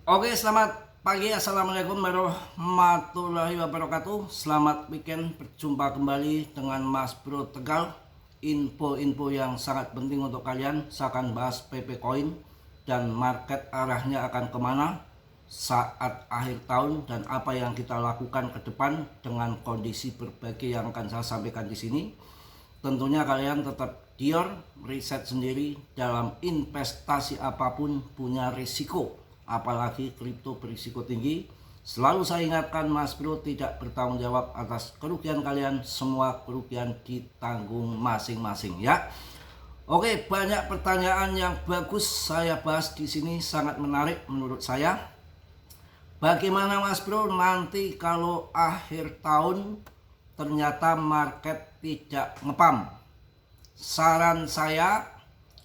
Oke, selamat pagi. Assalamualaikum warahmatullahi wabarakatuh. Selamat weekend. Berjumpa kembali dengan Mas Bro Tegal. Info-info yang sangat penting untuk kalian. Saya akan bahas PP Coin dan market arahnya akan kemana saat akhir tahun dan apa yang kita lakukan ke depan dengan kondisi berbagai yang akan saya sampaikan di sini. Tentunya kalian tetap dior, riset sendiri. Dalam investasi apapun punya risiko, apalagi kripto berisiko tinggi. Selalu saya ingatkan, Mas Bro tidak bertanggung jawab atas kerugian kalian, semua kerugian ditanggung masing-masing ya. Oke, banyak pertanyaan yang bagus saya bahas di sini, sangat menarik menurut saya. Bagaimana Mas Bro nanti kalau akhir tahun ternyata market tidak ngepam? Saran saya,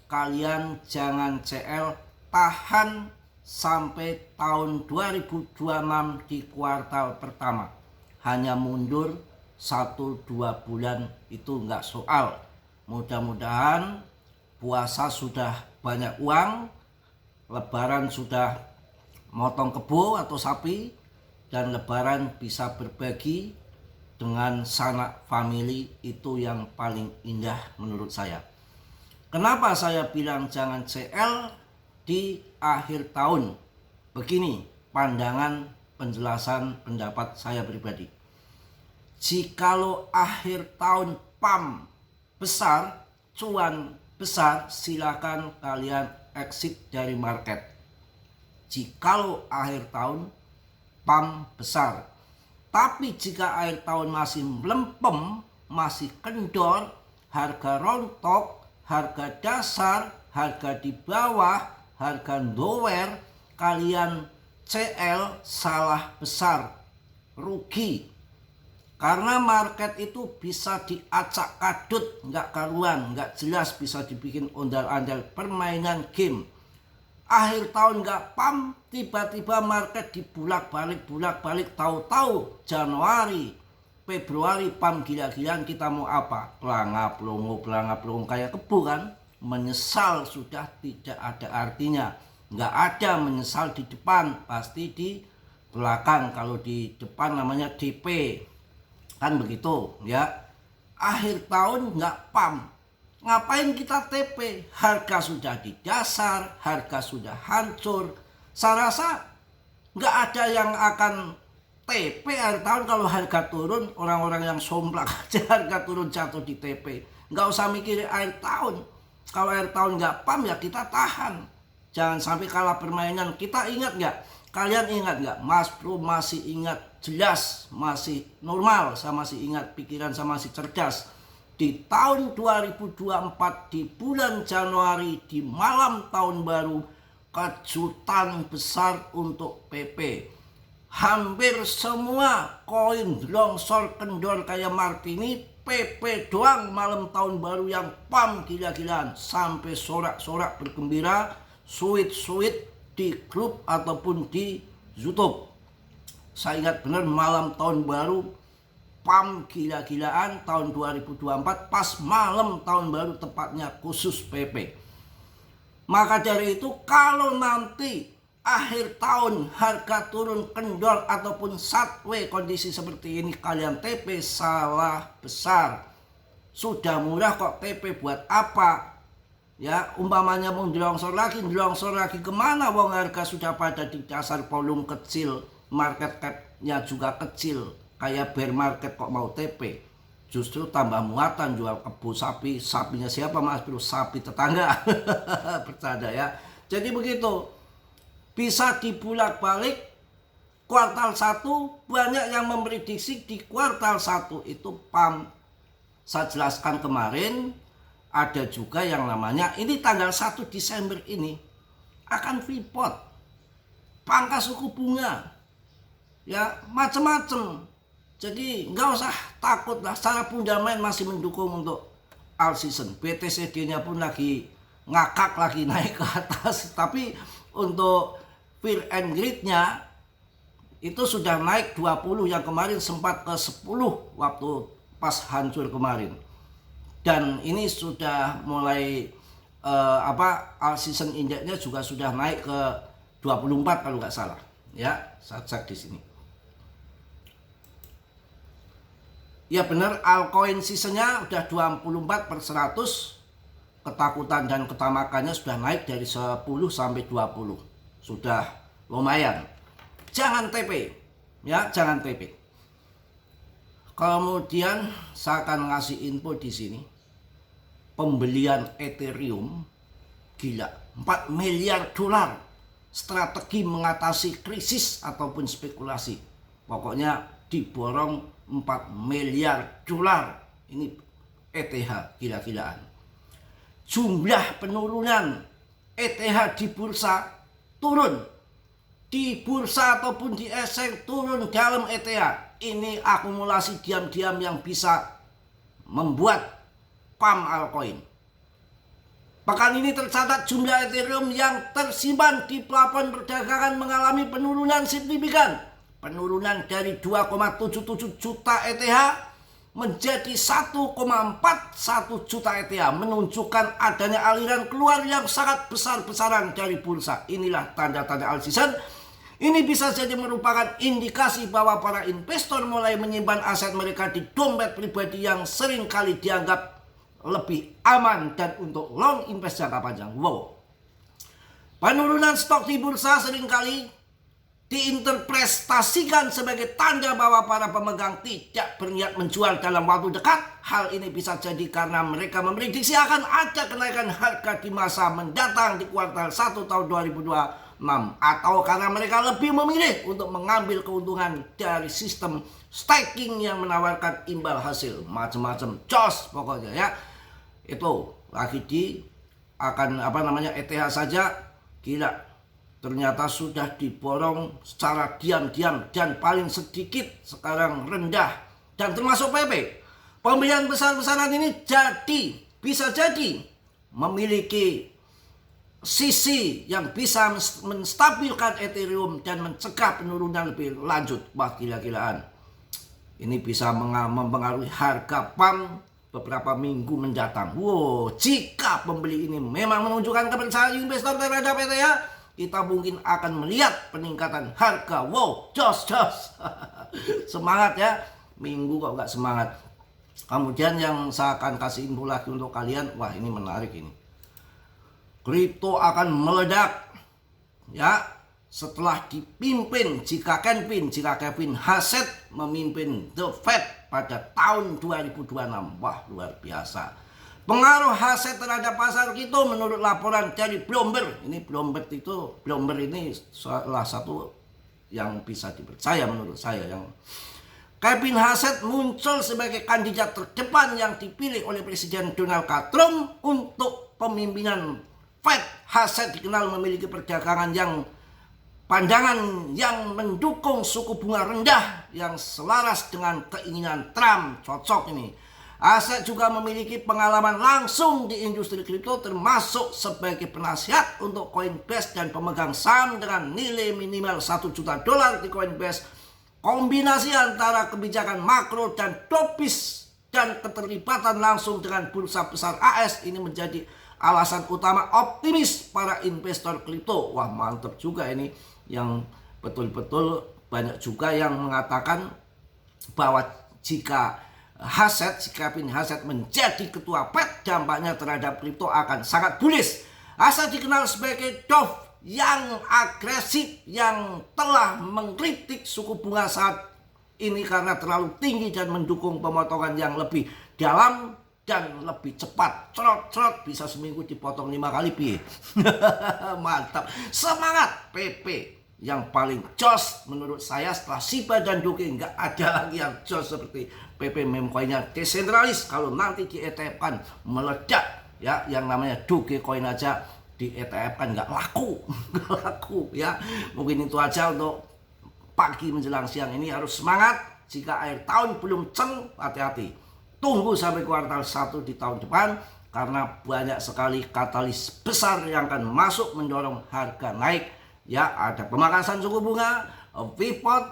kalian jangan CL, tahan sampai tahun 2026 di kuartal pertama. Hanya mundur 1-2 bulan itu nggak soal. Mudah-mudahan puasa sudah banyak uang, lebaran sudah motong kebo atau sapi, dan lebaran bisa berbagi dengan sanak family. Itu yang paling indah menurut saya. Kenapa saya bilang jangan CL di akhir tahun? Begini pandangan penjelasan pendapat saya pribadi. Jikalau akhir tahun PAM besar, cuan besar, silakan kalian exit dari market. Jikalau akhir tahun PAM besar, tapi jika akhir tahun masih melempem, masih kendor, harga rontok, harga dasar, harga di bawah, harga nowhere, kalian CL salah besar, rugi. Karena market itu bisa diacak kadut, nggak karuan, nggak jelas, bisa dibikin ondal-andal permainan game. Akhir tahun nggak PAM, tiba-tiba market dibulak-balik, tahu-tahu Januari, Februari PAM gila-gilaan. Kita mau apa? Pelangap pelongo kayak kebo kan? Menyesal sudah tidak ada artinya. Nggak ada menyesal di depan, pasti di belakang. Kalau di depan namanya DP, kan begitu ya. Akhir tahun nggak PAM, ngapain kita TP? Harga sudah di dasar, harga sudah hancur. Saya rasa nggak ada yang akan TP akhir tahun. Kalau harga turun, orang-orang yang somplak aja harga turun jatuh di TP. Nggak usah mikirin akhir tahun. Kalau akhir tahun nggak PAM ya kita tahan. Jangan sampai kalah permainan. Kita ingat nggak? Kalian ingat nggak? Mas Bro masih ingat jelas, masih normal. Saya masih ingat, pikiran saya masih cerdas. Di tahun 2024 di bulan Januari, di malam tahun baru, kejutan besar untuk PP. Hampir semua koin longsor kendor kayak Martini, PP doang malam tahun baru yang PAM gila-gilaan. Sampai sorak-sorak bergembira, sweet di grup ataupun di YouTube. Saya ingat benar malam tahun baru PAM gila-gilaan tahun 2024, pas malam tahun baru tepatnya khusus PP. Maka dari itu kalau nanti akhir tahun harga turun kendor ataupun sideways kondisi seperti ini, kalian TP salah besar. Sudah murah kok TP buat apa? Ya, umpamanya mau dilongsor lagi kemana? Wong harga sudah pada di dasar, volume kecil, market cap-nya juga kecil. Kayak bear market kok mau TP. Justru tambah muatan jual kebo sapi. Sapinya siapa Mas Bro? Sapi tetangga. Bercanda ya. Jadi begitu. Bisa dibulak-balik. Kuartal 1 banyak yang memprediksi di kuartal 1 itu PAM. Saya jelaskan kemarin, ada juga yang namanya ini tanggal 1 Desember ini akan freeport, pangkas suku bunga, ya macam-macam. Jadi nggak usah takut lah. Secara fundamental masih mendukung untuk all season. BTCD-nya pun lagi ngakak, lagi naik ke atas. Tapi untuk fear and greed-nya itu sudah naik 20, yang kemarin sempat ke 10 waktu pas hancur kemarin. Dan ini sudah mulai all season index-nya juga sudah naik ke 24 kalau nggak salah. Ya, saya cek di sini. Ya benar, altcoin seasonnya udah 24/100. Ketakutan dan ketamakannya sudah naik dari 10 sampai 20. Sudah lumayan. Jangan TP. Ya, jangan TP. Kemudian saya akan ngasih info di sini. Pembelian Ethereum gila, 4 miliar dolar. Strategi mengatasi krisis ataupun spekulasi. Pokoknya diborong 4 miliar dolar. Ini ETH gila-gilaan. Jumlah penurunan ETH di bursa turun. Di bursa ataupun di exchange turun dalam ETH. Ini akumulasi diam-diam yang bisa membuat pump altcoin. Pekan ini tercatat jumlah Ethereum yang tersimpan di plafon perdagangan mengalami penurunan signifikan. Penurunan dari 2,77 juta ETH menjadi 1,41 juta ETH, menunjukkan adanya aliran keluar yang sangat besar-besaran dari bursa. Inilah tanda-tanda all season. Ini bisa jadi merupakan indikasi bahwa para investor mulai menyimpan aset mereka di dompet pribadi yang seringkali dianggap lebih aman dan untuk long invest jangka panjang. Wow. Penurunan stok di bursa seringkali diinterpretasikan sebagai tanda bahwa para pemegang tidak berniat menjual dalam waktu dekat. Hal ini bisa jadi karena mereka memprediksi akan ada kenaikan harga di masa mendatang di kuartal 1 tahun 2026, atau karena mereka lebih memilih untuk mengambil keuntungan dari sistem staking yang menawarkan imbal hasil. Macam-macam jos pokoknya ya. Itu lagi di akan ETH saja gila. Ternyata sudah diborong secara diam-diam dan paling sedikit sekarang rendah. Dan termasuk PP. Pembelian besar-besaran ini bisa jadi memiliki sisi yang bisa menstabilkan Ethereum dan mencegah penurunan lebih lanjut. Wah gila-gilaan. Ini bisa mempengaruhi harga pump beberapa minggu mendatang. Wow, jika pembeli ini memang menunjukkan kepercayaan investor terhadap ETH, kita mungkin akan melihat peningkatan harga. Wow, jos. Semangat ya. Minggu kok nggak semangat. Kemudian yang saya akan kasih info lagi untuk kalian. Wah, ini menarik ini. Kripto akan meledak. Ya, setelah dipimpin jika Kevin Hassett memimpin The Fed pada tahun 2026. Wah, luar biasa. Pengaruh Hassett terhadap pasar kripto menurut laporan dari Bloomberg. Bloomberg ini salah satu yang bisa dipercaya menurut saya. Yang Kevin Hassett muncul sebagai kandidat terdepan yang dipilih oleh Presiden Donald Trump untuk pemimpinan Fed. Hassett dikenal memiliki perdagangan yang pandangan yang mendukung suku bunga rendah yang selaras dengan keinginan Trump. Cocok ini. Hassett juga memiliki pengalaman langsung di industri kripto, termasuk sebagai penasihat untuk Coinbase dan pemegang saham dengan nilai minimal 1 juta dolar di Coinbase. Kombinasi antara kebijakan makro dan topis dan keterlibatan langsung dengan bursa besar AS ini menjadi alasan utama optimis para investor kripto. Wah, mantap juga ini, yang betul-betul banyak juga yang mengatakan bahwa jika Kevin Hassett menjadi ketua Fed, dampaknya terhadap kripto akan sangat bullish. Hassett dikenal sebagai dove yang agresif yang telah mengkritik suku bunga saat ini karena terlalu tinggi dan mendukung pemotongan yang lebih dalam dan lebih cepat. Cerot bisa seminggu dipotong 5 kali piye. Mantap. Semangat PP. Yang paling jos menurut saya setelah Shiba dan Doge, nggak ada lagi yang jos seperti PP. Meme coinnya desentralis, kalau nanti di ETF-kan meledak ya. Yang namanya Doge coin aja di ETF-kan nggak laku ya. Mungkin itu aja untuk pagi menjelang siang ini. Harus semangat. Jika akhir tahun belum ceng, hati-hati, tunggu sampai kuartal 1 di tahun depan, karena banyak sekali katalis besar yang akan masuk mendorong harga naik. Ya, ada pemangkasan suku bunga, pivot,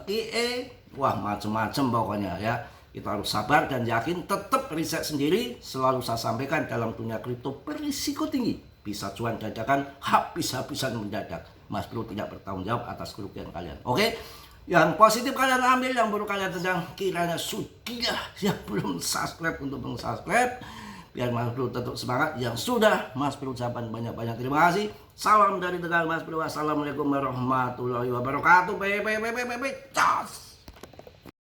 QE, wah macam-macam pokoknya ya. Kita harus sabar dan yakin, tetap riset sendiri. Selalu saya sampaikan, dalam dunia kripto berisiko tinggi. Bisa cuan dadakan, habis-habisan mendadak. Mas Bro tidak bertanggung jawab atas kerugian kalian. Oke? Yang positif kalian ambil, yang buruk kalian tendang. Kiranya sudah yang belum subscribe untuk subscribe, biar Mas Bro tetap semangat. Yang sudah, Mas Bro ucapkan banyak-banyak terima kasih. Salam dari Tegal Mas Bro. Assalamualaikum warahmatullahi wabarakatuh. Bye.